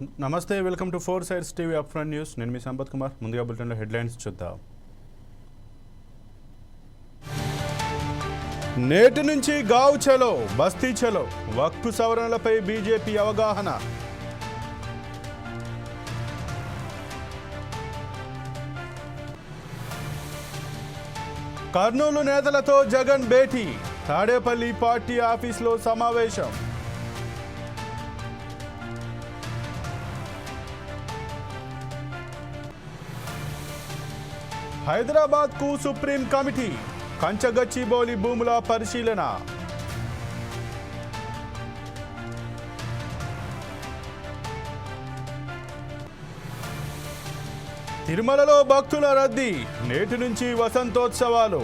నమస్తే, welcome to four sides TV up front news. నేను మీ సంపత్ కుమార్. ముందుగా బులెటిన్లో హెడ్లైన్స్ చూద్దాం. నేటి నుంచి గావ్ చలో, బస్తీ చలో, వక్ఫ్ సవరణలపై బీజేపీ అవగాహన. కర్నూలు నేతలతో జగన్ భేటీ, తాడేపల్లి పార్టీ ఆఫీసులో సమావేశం. హైదరాబాద్ కు సుప్రీం కమిటీ, కంచగచ్చిబౌలి భూముల పరిశీలన. తిరుమలలో భక్తుల రద్దీ, నేటి నుంచి వసంతోత్సవాలు.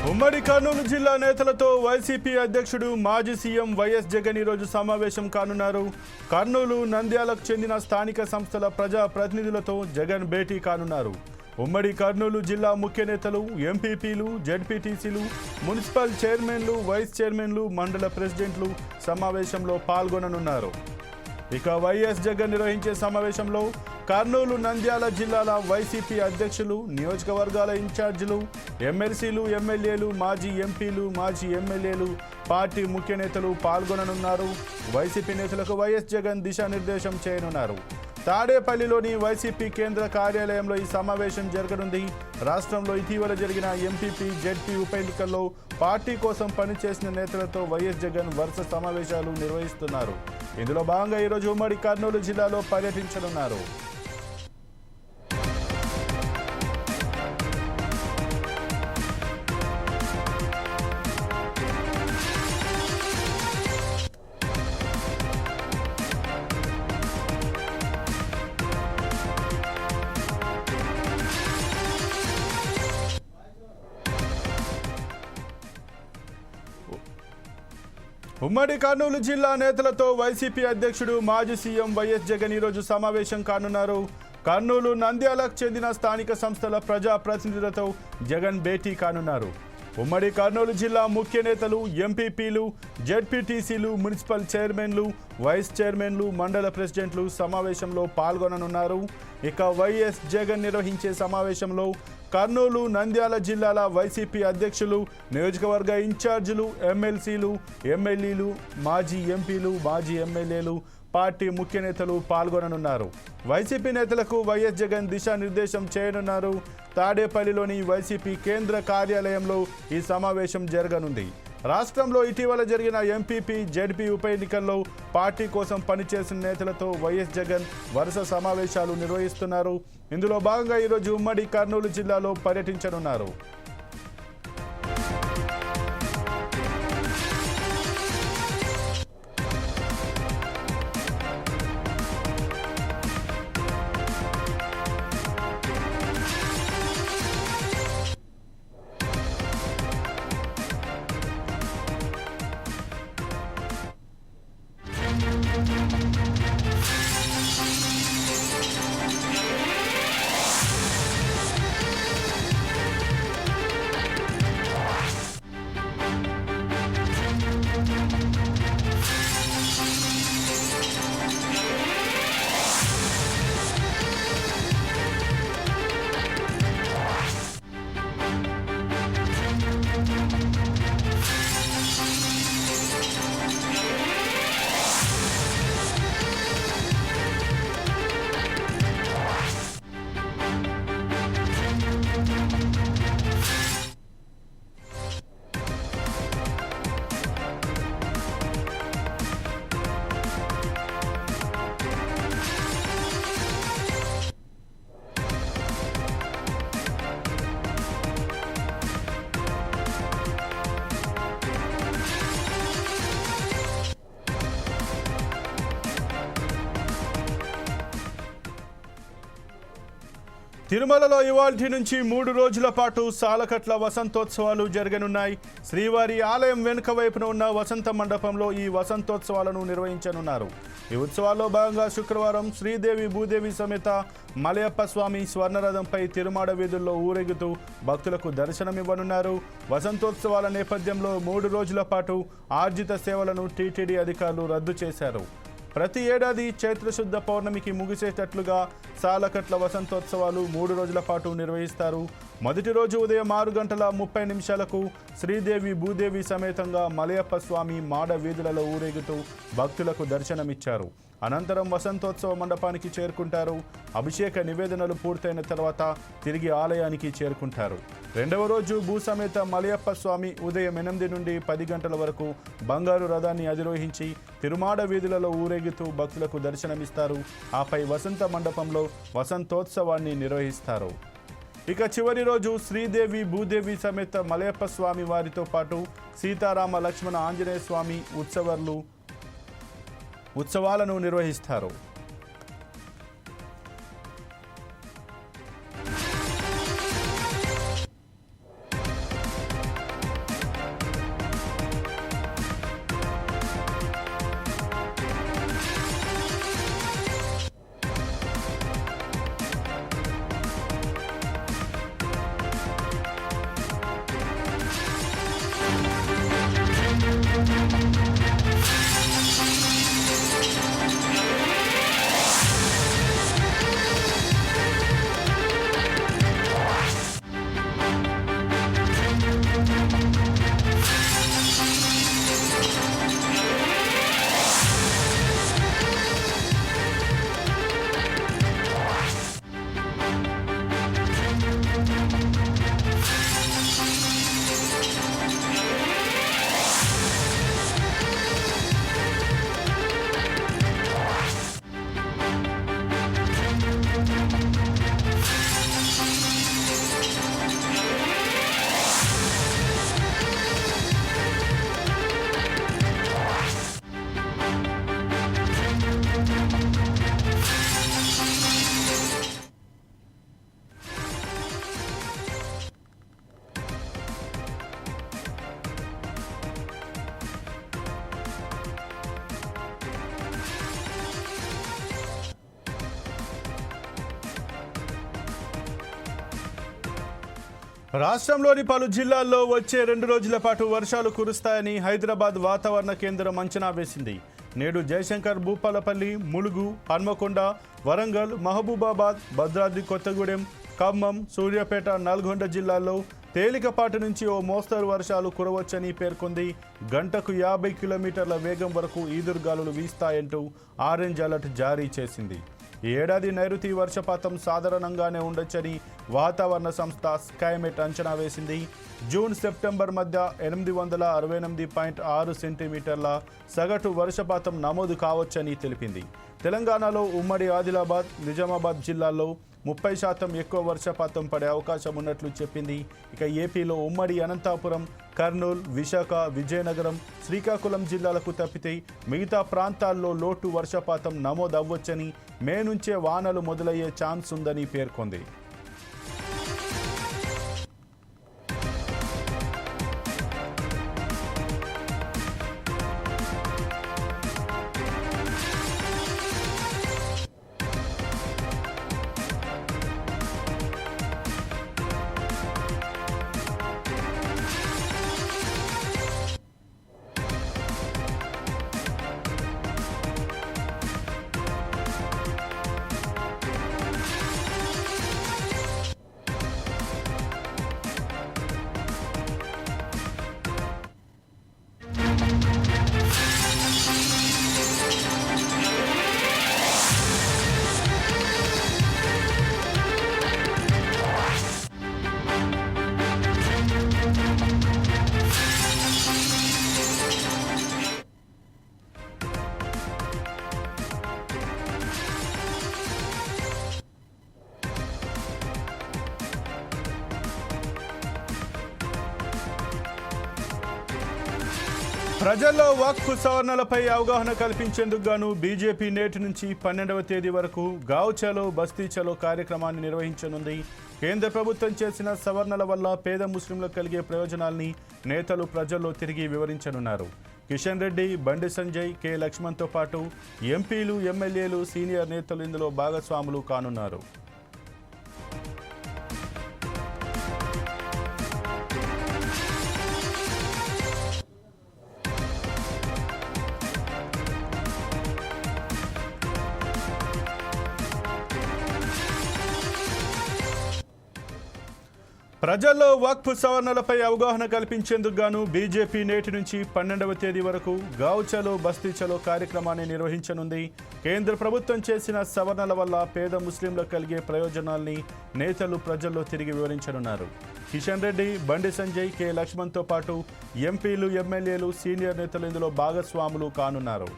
ఉమ్మడి కర్నూలు జిల్లా నేతలతో వైసీపీ అధ్యక్షుడు మాజీ సీఎం వైఎస్ జగన్ ఈరోజు సమావేశం కానున్నారు. కర్నూలు, నంద్యాలకు చెందిన స్థానిక సంస్థల ప్రజా ప్రతినిధులతో జగన్ భేటీ కానున్నారు. ఉమ్మడి కర్నూలు జిల్లా ముఖ్య నేతలు, ఎంపీపీలు, జెడ్పీటీసీలు, మున్సిపల్ చైర్మన్లు, వైస్ చైర్మన్లు, మండల ప్రెసిడెంట్లు సమావేశంలో పాల్గొననున్నారు. ఇక వైఎస్ జగన్ నిర్వహించే సమావేశంలో కర్నూలు, నంద్యాల జిల్లాల వైసీపీ అధ్యక్షులు, నియోజకవర్గాల ఇన్ఛార్జీలు, ఎమ్మెల్సీలు, ఎమ్మెల్యేలు, మాజీ ఎంపీలు, మాజీ ఎమ్మెల్యేలు, పార్టీ ముఖ్య నేతలు పాల్గొననున్నారు. వైసీపీ నేతలకు వైఎస్ జగన్ దిశానిర్దేశం చేయనున్నారు. తాడేపల్లిలోని వైసీపీ కేంద్ర కార్యాలయంలో ఈ సమావేశం జరగనుంది. రాష్ట్రంలో ఇటీవల జరిగిన ఎంపీపీ, జెడ్పీ ఉప ఎన్నికల్లో పార్టీ కోసం పనిచేసిన నేతలతో వైఎస్ జగన్ వరుస సమావేశాలు నిర్వహిస్తున్నారు. ఇందులో భాగంగా ఈరోజు ఉమ్మడి కర్నూలు జిల్లాలో పర్యటించనున్నారు. ఉమ్మడి కర్నూలు జిల్లా నేతలతో వైసీపీ అధ్యక్షుడు మాజీ సీఎం వైఎస్ జగన్ ఈరోజు సమావేశం కానున్నారు. కర్నూలు, నంద్యాలకు చెందిన స్థానిక సంస్థల ప్రజా ప్రతినిధులతో జగన్ భేటీ కానున్నారు. ఉమ్మడి కర్నూలు జిల్లా ముఖ్య నేతలు, ఎంపీపీలు, జెడ్పీటీసీలు, మున్సిపల్ చైర్మన్లు, వైస్ చైర్మన్లు, మండల ప్రెసిడెంట్లు సమావేశంలో పాల్గొననున్నారు. ఇక వైఎస్ జగన్ నిర్వహించే సమావేశంలో కర్నూలు, నంద్యాల జిల్లాల వైసీపీ అధ్యక్షులు, నియోజకవర్గ ఇన్ఛార్జీలు, ఎమ్మెల్సీలు, ఎమ్మెల్యేలు, మాజీ ఎంపీలు, మాజీ ఎమ్మెల్యేలు, పార్టీ ముఖ్య నేతలు పాల్గొననున్నారు. వైసీపీ నేతలకు వైఎస్ జగన్ దిశానిర్దేశం చేయనున్నారు. తాడేపల్లిలోని వైసీపీ కేంద్ర కార్యాలయంలో ఈ సమావేశం జరగనుంది. రాష్ట్రంలో ఇటీవల జరిగిన ఎంపీపీ, జెడ్పీ ఉప ఎన్నికల్లో పార్టీ కోసం పనిచేసిన నేతలతో వైఎస్ జగన్ వరుస సమావేశాలు నిర్వహిస్తున్నారు. ఇందులో భాగంగా ఈరోజు ఉమ్మడి కర్నూలు జిల్లాలో పర్యటించనున్నారు. తిరుమలలో ఇవాల్టి నుంచి 3 రోజుల పాటు సాలకట్ల వసంతోత్సవాలు జరగనున్నాయి. శ్రీవారి ఆలయం వెనుక వైపున ఉన్న వసంత మండపంలో ఈ వసంతోత్సవాలను నిర్వహించనున్నారు. ఈ ఉత్సవాల్లో భాగంగా శుక్రవారం శ్రీదేవి భూదేవి సమేత మలయప్ప స్వామి స్వర్ణరథంపై తిరుమాడ వీధుల్లో ఊరేగుతూ భక్తులకు దర్శనమివ్వనున్నారు. వసంతోత్సవాల నేపథ్యంలో 3 రోజుల పాటు ఆర్జిత సేవలను టీటీడీ అధికారులు రద్దు చేశారు. ప్రతి ఏడాది చైత్రశుద్ధ పౌర్ణమికి ముగిసేటట్లుగా సాలకట్ల వసంతోత్సవాలు 3 రోజుల పాటు నిర్వహిస్తారు. మొదటి రోజు ఉదయం 6:30 శ్రీదేవి భూదేవి సమేతంగా మలయప్ప స్వామి మాడ వీధులలో ఊరేగుతూ భక్తులకు దర్శనమిచ్చారు. అనంతరం వసంతోత్సవ మండపానికి చేరుకుంటారు. అభిషేక నివేదనలు పూర్తయిన తర్వాత తిరిగి ఆలయానికి చేరుకుంటారు. రెండవ రోజు భూసమేత మలయప్ప స్వామి ఉదయం 8 నుండి 10 గంటల వరకు బంగారు రథాన్ని అధిరోహించి తిరుమాడ వీధులలో ఊరేగుతూ భక్తులకు దర్శనమిస్తారు. ఆపై వసంత మండపంలో వసంతోత్సవాన్ని నిర్వహిస్తారు. ఇక చివరి రోజు శ్రీదేవి భూదేవి సమేత మలయప్ప స్వామి వారితో పాటు సీతారామ లక్ష్మణ ఆంజనేయ స్వామి ఉత్సవాలను నిర్వహిస్తారు. రాష్ట్రంలోని పలు జిల్లాల్లో వచ్చే 2 రోజుల పాటు వర్షాలు కురుస్తాయని హైదరాబాద్ వాతావరణ కేంద్రం అంచనా వేసింది. నేడు జయశంకర్, భూపాలపల్లి, ములుగు, హన్మకొండ, వరంగల్, మహబూబాబాద్, భద్రాద్రి కొత్తగూడెం, ఖమ్మం, సూర్యాపేట, నల్గొండ జిల్లాల్లో తేలికపాటి నుంచి ఓ మోస్తరు వర్షాలు కురవచ్చని పేర్కొంది. గంటకు 50 కిలోమీటర్ల వేగం వరకు ఈదురుగాలులు వీస్తాయంటూ ఆరెంజ్ అలర్ట్ జారీ చేసింది. ఈ ఏడాది నైరుతి వర్షపాతం సాధారణంగానే ఉండొచ్చని వాతావరణ సంస్థ స్కైమెట్ అంచనా వేసింది. జూన్, సెప్టెంబర్ మధ్య 868.6 సెంటీమీటర్ల సగటు వర్షపాతం నమోదు కావచ్చని తెలిపింది. తెలంగాణలో ఉమ్మడి ఆదిలాబాద్, నిజామాబాద్ జిల్లాల్లో 30% ఎక్కువ వర్షపాతం పడే అవకాశం ఉన్నట్లు చెప్పింది. ఇక ఏపీలో ఉమ్మడి అనంతపురం, కర్నూలు, విశాఖ, విజయనగరం, శ్రీకాకుళం జిల్లాలకు తప్పితే మిగతా ప్రాంతాల్లో లోటు వర్షపాతం నమోదవ్వొచ్చని, మే నుంచే వానలు మొదలయ్యే ఛాన్స్ ఉందని పేర్కొంది. ప్రజల్లో వక్ఫ్ సవరణలపై అవగాహన కల్పించేందుకు గాను బీజేపీ నేటి నుంచి 12వ తేదీ వరకు గావ్ చలో బస్తీ చలో కార్యక్రమాన్ని నిర్వహించనుంది. కేంద్ర ప్రభుత్వం చేసిన సవరణల వల్ల పేద ముస్లింలకు కలిగే ప్రయోజనాల్ని నేతలు ప్రజల్లో తిరిగి వివరించనున్నారు. కిషన్ రెడ్డి, బండి సంజయ్, కె లక్ష్మణ్తో పాటు ఎంపీలు, ఎమ్మెల్యేలు, సీనియర్ నేతలు ఇందులో భాగస్వాములు కానున్నారు. ప్రజల్లో వక్ఫ్ సవరణలపై అవగాహన కల్పించేందుకు గాను బీజేపీ నేటి నుంచి 12వ తేదీ వరకు గావ్ చలో బస్తీ చలో కార్యక్రమాన్ని నిర్వహించనుంది. కేంద్ర ప్రభుత్వం చేసిన సవరణల వల్ల పేద ముస్లింలకు కలిగే ప్రయోజనాల్ని నేతలు ప్రజల్లో తిరిగి వివరించనున్నారు. కిషన్ రెడ్డి, బండి సంజయ్, కె లక్ష్మణ్తో పాటు ఎంపీలు, ఎమ్మెల్యేలు, సీనియర్ నేతలు ఇందులో భాగస్వాములు కానున్నారు.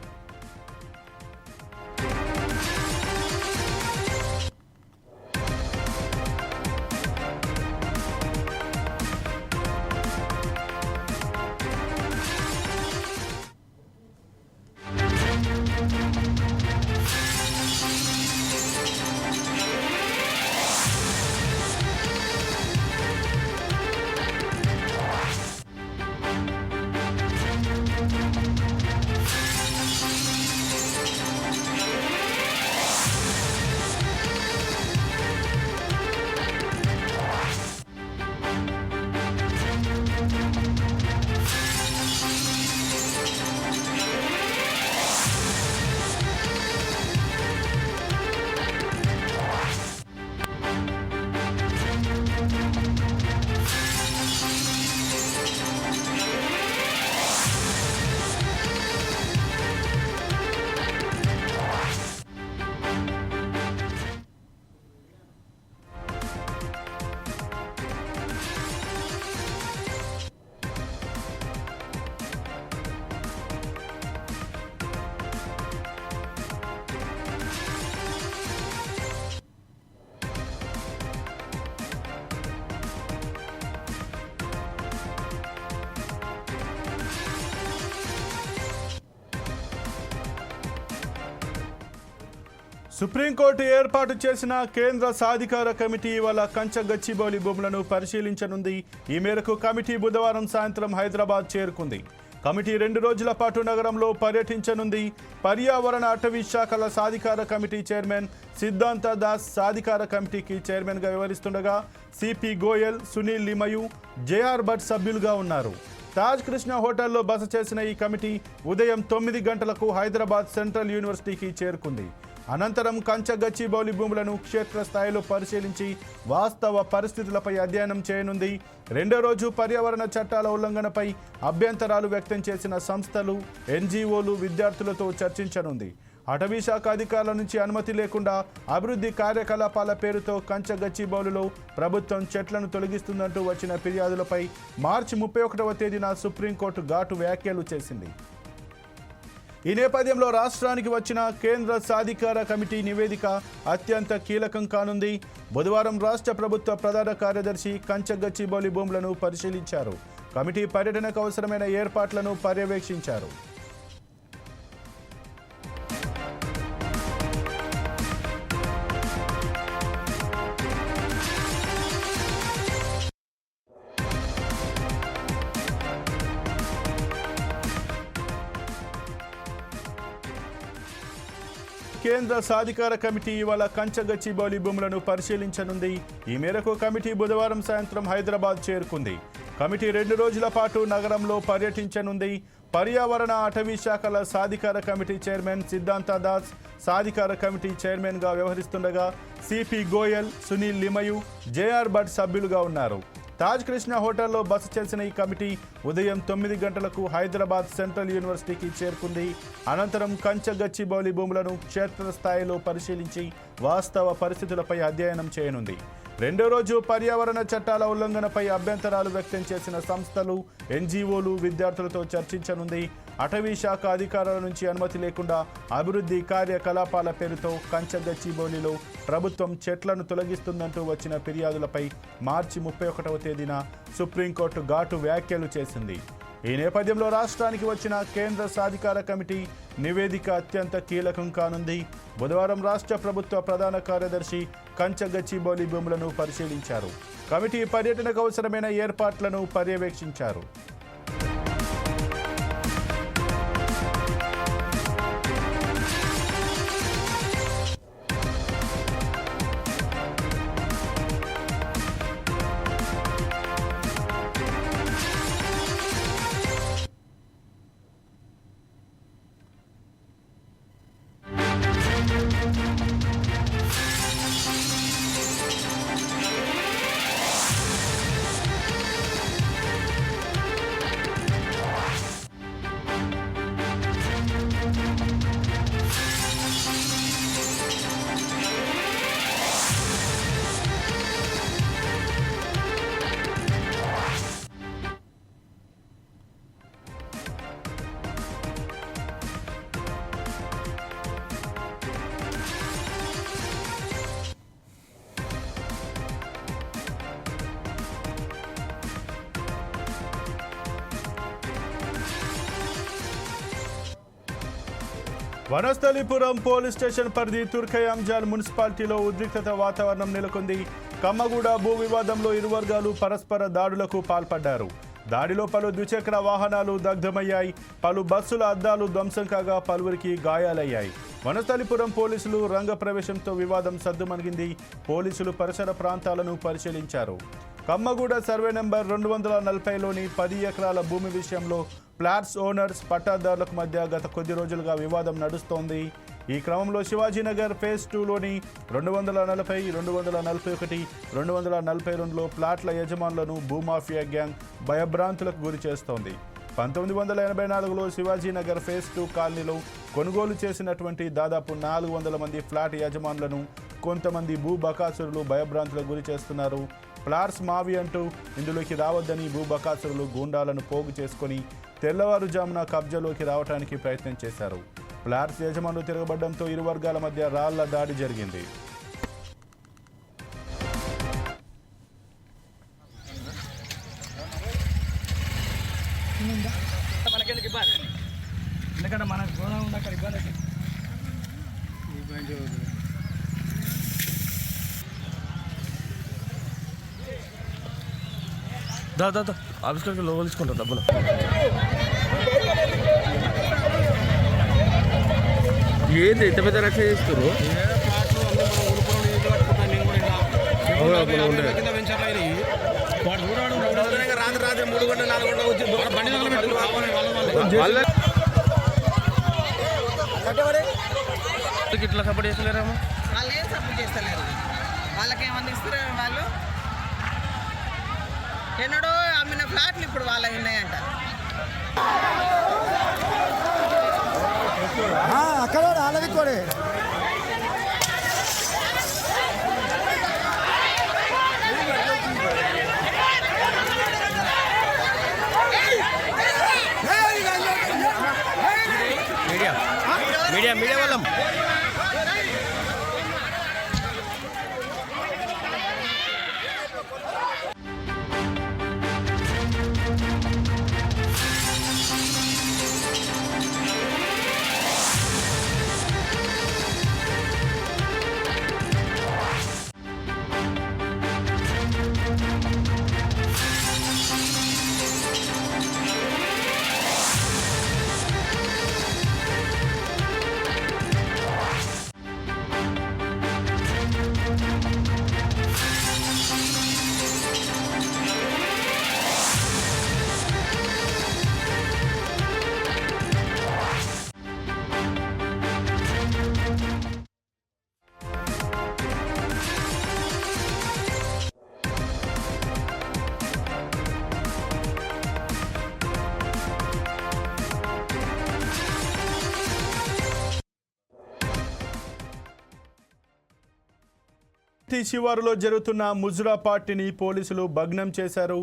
సుప్రీంకోర్టు ఏర్పాటు చేసిన కేంద్ర సాధికార కమిటీ ఇవాళ కంచ గచ్చిబౌలి భూములను పరిశీలించనుంది. ఈ మేరకు కమిటీ బుధవారం సాయంత్రం హైదరాబాద్ చేరుకుంది. కమిటీ 2 రోజుల పాటు నగరంలో పర్యటించనుంది. పర్యావరణ అటవీ శాఖల సాధికార కమిటీ చైర్మన్ సిద్ధాంత దాస్ సాధికార కమిటీకి చైర్మన్గా వ్యవహరిస్తుండగా సిపి గోయల్, సునీల్ లిమయు, జేఆర్ భట్ సభ్యులుగా ఉన్నారు. తాజ్ కృష్ణ హోటల్లో బస చేసిన ఈ కమిటీ ఉదయం 9 గంటలకు హైదరాబాద్ సెంట్రల్ యూనివర్సిటీకి చేరుకుంది. అనంతరం కంచ గచ్చిబౌలి భూములను క్షేత్రస్థాయిలో పరిశీలించి వాస్తవ పరిస్థితులపై అధ్యయనం చేయనుంది. 2వ రోజు పర్యావరణ చట్టాల ఉల్లంఘనపై అభ్యంతరాలు వ్యక్తం చేసిన సంస్థలు, ఎన్జీఓలు, విద్యార్థులతో చర్చించనుంది. అటవీ శాఖ అధికారుల నుంచి అనుమతి లేకుండా అభివృద్ధి కార్యకలాపాల పేరుతో కంచ గచ్చిబౌలిలో ప్రభుత్వం చెట్లను తొలగిస్తుందంటూ వచ్చిన ఫిర్యాదులపై మార్చి 31వ తేదీన సుప్రీంకోర్టు ఘాటు వ్యాఖ్యలు చేసింది. ఈ నేపథ్యంలో రాష్ట్రానికి వచ్చిన కేంద్ర సాధికార కమిటీ నివేదిక అత్యంత కీలకం కానుంది. బుధవారం రాష్ట్ర ప్రభుత్వ ప్రధాన కార్యదర్శి కంచ గచ్చిబౌలి భూములను పరిశీలించారు. కమిటీ పర్యటనకు అవసరమైన ఏర్పాట్లను పర్యవేక్షించారు. కేంద్ర సాధికార కమిటీ ఇవాళ కంచ గచ్చిబౌలి భూములను పరిశీలించనుంది. ఈ మేరకు కమిటీ బుధవారం సాయంత్రం హైదరాబాద్ చేరుకుంది. కమిటీ 2 రోజుల పాటు నగరంలో పర్యటించనుంది. పర్యావరణ అటవీ శాఖల సాధికార కమిటీ చైర్మన్ సిద్ధాంత దాస్ సాధికార కమిటీ చైర్మన్గా వ్యవహరిస్తుండగా సిపి గోయల్, సునీల్ లిమయు, జేఆర్ భట్ సభ్యులుగా ఉన్నారు. తాజ్ కృష్ణ హోటల్లో బస చేసిన ఈ కమిటీ ఉదయం 9 గంటలకు హైదరాబాద్ సెంట్రల్ యూనివర్సిటీకి చేరుకుంది. అనంతరం కంచ గచ్చిబౌలి భూములను క్షేత్రస్థాయిలో పరిశీలించి వాస్తవ పరిస్థితులపై అధ్యయనం చేయనుంది. 2వ రోజు పర్యావరణ చట్టాల ఉల్లంఘనపై అభ్యంతరాలు వ్యక్తం చేసిన సంస్థలు, ఎన్జీఓలు, విద్యార్థులతో చర్చించనుంది. అటవీ శాఖ అధికారుల నుంచి అనుమతి లేకుండా అభివృద్ధి కార్యకలాపాల పేరుతో కంచ గచ్చిబౌలిలో ప్రభుత్వం చెట్లను తొలగిస్తుందంటూ వచ్చిన ఫిర్యాదులపై మార్చి 31వ తేదీన సుప్రీంకోర్టు ఘాటు వ్యాఖ్యలు చేసింది. ఈ నేపథ్యంలో రాష్ట్రానికి వచ్చిన కేంద్ర సాధికార కమిటీ నివేదిక అత్యంత కీలకం కానుంది. బుధవారం రాష్ట్ర ప్రభుత్వ ప్రధాన కార్యదర్శి కంచ గచ్చిబౌలి భూములను పరిశీలించారు. కమిటీ పర్యటనకు అవసరమైన ఏర్పాట్లను పర్యవేక్షించారు. వనస్థలిపురం పోలీస్ స్టేషన్ పరిధి తుర్కయాంజాల్ మున్సిపాలిటీలో ఉద్రిక్తత వాతావరణం నెలకొంది. కమ్మగూడ భూ వివాదంలో ఇరు వర్గాలు పరస్పర దాడులకు పాల్పడ్డారు. దాడిలో పలు ద్విచక్ర వాహనాలు దగ్ధమయ్యాయి. పలు బస్సుల అద్దాలు ధ్వంసం కాగా పలువురికి గాయాలయ్యాయి. వనస్థలిపురం పోలీసులు రంగ ప్రవేశంతో వివాదం సద్దుమణిగింది. పోలీసులు పరిసర ప్రాంతాలను పరిశీలించారు. కమ్మగూడ సర్వే నెంబర్ 240లోని 10 ఎకరాల భూమి విషయంలో ఫ్లాట్స్ ఓనర్స్ పట్టాదారులకు మధ్య గత కొద్ది రోజులుగా వివాదం నడుస్తోంది. ఈ క్రమంలో శివాజీనగర్ ఫేజ్ 2లోని 240, 241, 242లో ఫ్లాట్ల యజమానులను భూమాఫియా గ్యాంగ్ భయభ్రాంతులకు గురి చేస్తోంది. 1984లో శివాజీనగర్ ఫేజ్ 2 కాలనీలో కొనుగోలు చేసినటువంటి దాదాపు 400 మంది ఫ్లాట్ యజమానులను కొంతమంది భూ బకాసురులు భయభ్రాంతులకు గురి చేస్తున్నారు. ఫ్లాట్స్ మావి అంటూ ఇందులోకి రావద్దని భూ బకాసురులు గూండాలను పోగు చేసుకొని తెల్లవారుజామున కబ్జాలోకి రావడానికి ప్రయత్నం చేశారు. ఫ్లాట్స్ యజమానులు తిరగబడడంతో ఇరు వర్గాల మధ్య రాళ్ల దాడి జరిగింది. దా ఆఫీస్కి లోపల తీసుకుంటాం డబ్బులు. ఏంది ఎంత పెద్ద రక్షణ చేస్తారు? ఇట్లా సపోర్ట్ చేస్తలేరేమో. వాళ్ళు ఏం సపోర్ట్ చేస్తలేరు. వాళ్ళకేమన్నా ఇస్తారు. వాళ్ళు ఎన్నడో అమ్మిన ఫ్లాట్లు ఇప్పుడు వాళ్ళకి ఉన్నాయంట. అక్కడ అలాగే కూడా మీడియా వాళ్ళం శివారులో జరుగుతున్న ముజ్రా పార్టీని పోలీసులు భగ్నం చేశారు.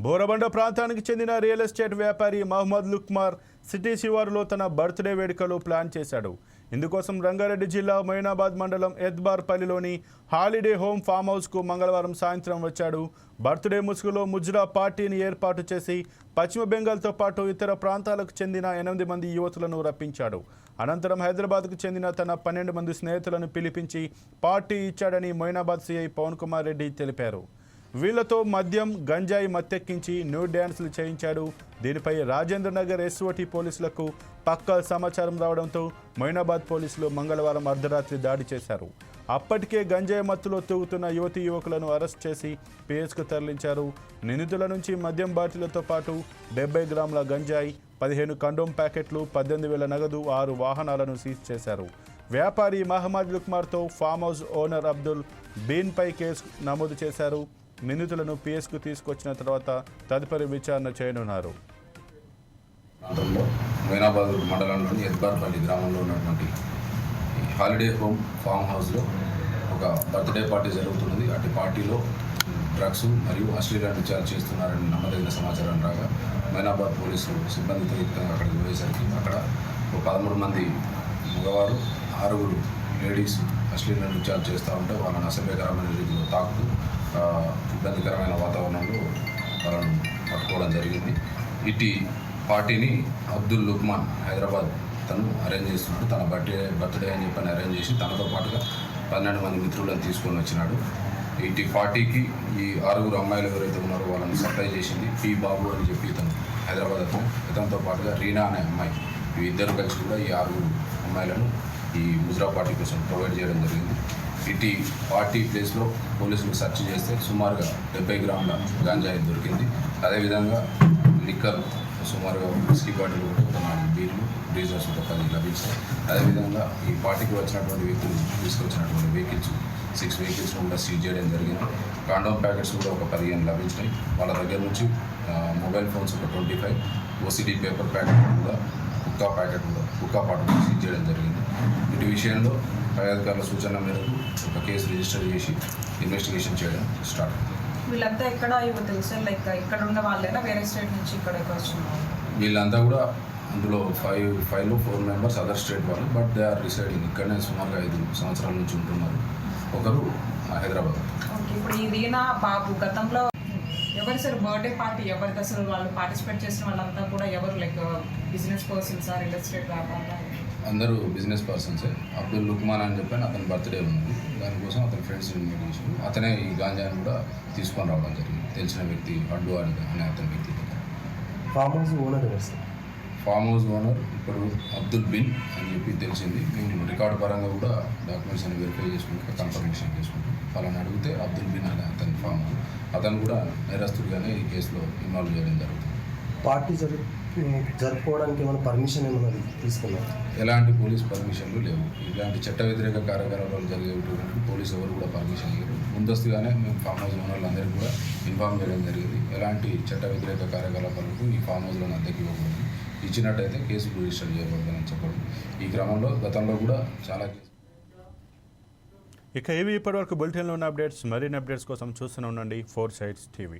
బోరబండ ప్రాంతానికి చెందిన రియల్ ఎస్టేట్ వ్యాపారి మహమ్మద్ లుక్మార్ సిటీ శివారులో తన బర్త్డే వేడుకలు ప్లాన్ చేశాడు. ఇందుకోసం రంగారెడ్డి జిల్లా మొయినాబాద్ మండలం ఎద్బార్పల్లిలోని హాలిడే హోమ్ ఫామ్ హౌస్కు మంగళవారం సాయంత్రం వచ్చాడు. బర్త్డే ముసుగులో ముజ్రా పార్టీని ఏర్పాటు చేసి పశ్చిమ బెంగాల్తో పాటు ఇతర ప్రాంతాలకు చెందిన 8 మంది యువతులను రప్పించాడు. అనంతరం హైదరాబాద్కు చెందిన తన 12 మంది స్నేహితులను పిలిపించి పార్టీ ఇచ్చాడని మొయినాబాద్ సిఐ పవన్ కుమార్ రెడ్డి తెలిపారు. వీళ్లతో మద్యం గంజాయి మత్తెక్కించి న్యూ డ్యాన్సులు చేయించాడు. దీనిపై రాజేంద్ర నగర్ ఎస్ఓటీ పోలీసులకు పక్కా సమాచారం రావడంతో మొయినాబాద్ పోలీసులు మంగళవారం అర్ధరాత్రి దాడి చేశారు. అప్పటికే గంజాయి మత్తులో తూగుతున్న యువకులను అరెస్ట్ చేసి పిఎస్కు తరలించారు. నిందితుల నుంచి మద్యం బాటిళ్లతో పాటు 70 గ్రాముల గంజాయి, 15 కండోమ్ ప్యాకెట్లు, 18,000 నగదు, 6 వాహనాలను సీజ్ చేశారు. వ్యాపారి మహమ్మద్ లుక్మార్తో ఫామ్ హౌస్ ఓనర్ అబ్దుల్ బీన్పై కేసు నమోదు చేశారు. నిందితులను పిఎస్కు తీసుకొచ్చిన తర్వాత తదుపరి విచారణ చేయనున్నారు. మొయినాబాద్ మండలంలోని ఎద్బార్పల్లి గ్రామంలో ఉన్నటువంటి హాలిడే హోమ్ ఫామ్ హౌస్లో ఒక బర్త్డే పార్టీ జరుగుతున్నది. అటు పార్టీలో డ్రగ్స్ మరియు అశ్లీల నృత్యాలు చేస్తున్నారని నమ్మదగిన సమాచారం రాగా మొయినాబాద్ పోలీసులు సిబ్బందితో యుక్తంగా అక్కడికి పోయేసరికి అక్కడ ఒక 13 మంది మగవారు, 6 లేడీస్ అశ్లీల నృత్యాలు చేస్తూ ఉంటే వాళ్ళని అసభ్యకరమైన రీతిలో తాకుతూ ఇబ్బందికరమైన వాతావరణంలో వాళ్ళను పట్టుకోవడం జరిగింది. ఇటు పార్టీని అబ్దుల్ లుక్మాన్ హైదరాబాద్ తను అరేంజ్ చేస్తున్నాడు. తన బర్త్డే అని చెప్పని అరేంజ్ చేసి తనతో పాటుగా 12 మంది మిత్రులను తీసుకొని వచ్చినాడు. ఇటు పార్టీకి ఈ 6 అమ్మాయిలు ఎవరైతే ఉన్నారో వాళ్ళని సప్లై చేసింది పి బాబు అని చెప్పి ఇతను హైదరాబాద్ ఇతనితో పాటుగా రీనా అనే అమ్మాయి, ఈ ఇద్దరు కలిసి కూడా ఈ 6 అమ్మాయిలను ఈ ముజ్రా పార్టీ కోసం ప్రొవైడ్ చేయడం జరిగింది. ఇటు పార్టీ ప్లేస్లో పోలీసులు సెర్చ్ చేస్తే సుమారుగా 70 గ్రాముల గాంజాయి దొరికింది. అదేవిధంగా లిక్కర్ సుమారుగా విస్కీ బాటిల్, 4 బీర్లు, డీజర్స్ ఒక 10 లభించాయి. అదేవిధంగా ఈ పార్టీకి వచ్చినటువంటి వ్యక్తులు తీసుకొచ్చినటువంటి వెహికల్స్ 6 వెహికల్స్ కూడా సీజ్ చేయడం జరిగింది. కాండోమ్ ప్యాకెట్స్ కూడా ఒక 15 లభించినాయి. వాళ్ళ దగ్గర నుంచి మొబైల్ ఫోన్స్ ఒక 25, ఓసిడీ పేపర్ ప్యాకెట్ కూడా, హుక్కా పాటు సీజ్ చేయడం జరిగింది. ఇటు విషయంలో పై అధికారుల సూచన మేరకు ఒక కేసు రిజిస్టర్ చేసి ఇన్వెస్టిగేషన్ చేయడం స్టార్ట్. వీళ్ళంతా ఎక్కడ యువతులు సార్, లైక్ ఇక్కడ ఉన్న వాళ్ళైనా వేరే స్టేట్ నుంచి ఇక్కడికి వచ్చిన వీళ్ళంతా కూడా అందులో 5 మెంబర్స్ అదర్ స్టేట్ వాళ్ళు, బట్ దే ఆర్ రిసైడింగ్ ఇక్కడనే సుమారుగా 5 సంవత్సరాల నుంచి ఉంటున్నారు. ఒకరు హైదరాబాద్. ఓకే, ఇప్పుడు ఈ రీనా బాబు గతంలో ఎవరు సార్ బర్త్డే పార్టీ ఎవరిది అసలు? వాళ్ళు పార్టిసిపేట్ చేసిన వాళ్ళంతా కూడా ఎవరు, like business persons, real estate వ్యాపారం? అందరూ బిజినెస్ పర్సన్సే. అబ్దుల్ లుక్మాన్ అని చెప్పి అతని బర్త్డే ఉంది, దానికోసం అతని ఫ్రెండ్స్ ఇన్వైట్ చేసి అతనే ఈ గాంజాని కూడా తీసుకొని రావడం జరిగింది. తెలిసిన వ్యక్తి అడ్డు అనే అతని వ్యక్తి. ఫామ్ హౌస్ ఓనర్ ఎవరు సార్? ఫామ్ హౌస్ ఓనర్ ఇప్పుడు అబ్దుల్ బిన్ అని చెప్పి తెలిసింది. మేము రికార్డు పరంగా కూడా డాక్యుమెంట్స్ అని వెరిఫై చేసుకుంటే కన్ఫర్మేషన్ చేసుకుంటాం. వాళ్ళని అడిగితే అబ్దుల్ బిన్ అనే అతని ఫామ్ హౌస్, అతను కూడా నేరస్తుడిగానే ఈ కేసులో ఇన్వాల్వ్ చేయడం జరుగుతుంది. పార్టీ జరుపుకోవడానికి ఏమైనా పర్మిషన్ ఏమైనా తీసుకున్నారు? ఎలాంటి పోలీస్ పర్మిషన్లు లేవు. ఇలాంటి చట్ట వ్యతిరేక కార్యకలాపాలు జరిగేటువంటి పోలీసు ఎవరు కూడా పర్మిషన్ ఇవ్వరు. ముందస్తుగానే మేము ఫామ్ హౌస్ ఓనర్లందరికీ కూడా ఇన్ఫార్మ్ చేయడం జరిగింది. ఎలాంటి చట్ట వ్యతిరేక కార్యకలాపాలకు ఈ ఫామ్ హౌస్లను అద్దెకి ఇవ్వకూడదు, ఇచ్చినట్టయితే కేసులు రిజిస్టర్ చేయకూడదని చెప్పడం. ఈ క్రమంలో గతంలో కూడా చాలా కేసులు. ఇక ఇవి ఇప్పటివరకు బులెటిన్లో ఉన్న అప్డేట్స్. మరిన్ని అప్డేట్స్ కోసం చూస్తూనే ఉండండి 4 Sides TV.